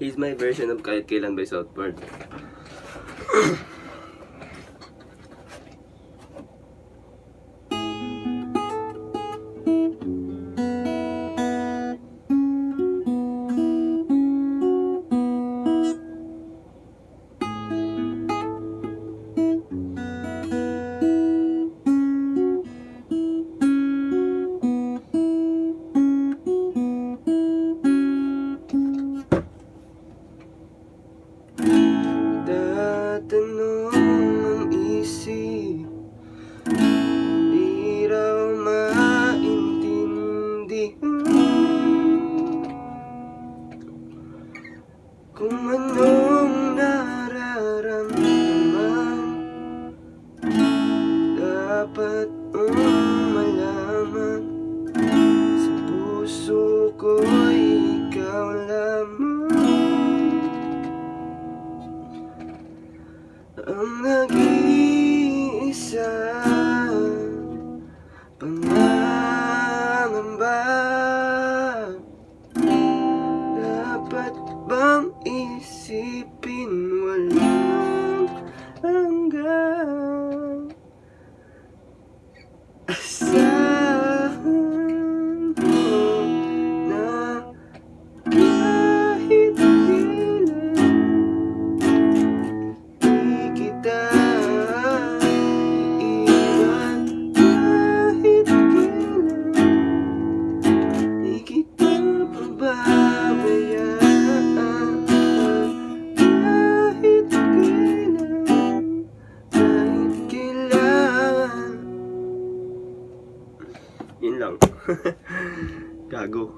He's my version of Kahit Kailan by Southport. Tatanong ang isip, di raw maintindihan kung anong nararamdaman. Dapat mong malaman, sa puso ko'y ikaw lamang ang nag-iisa pangangamba. Dapat bang isipin walang hanggan? Asahan mo na kahit kailan di kita iiwan. Kahit kailan di kita pababayaan. Kahit kailan, kahit kailan. Yun lang. Gago.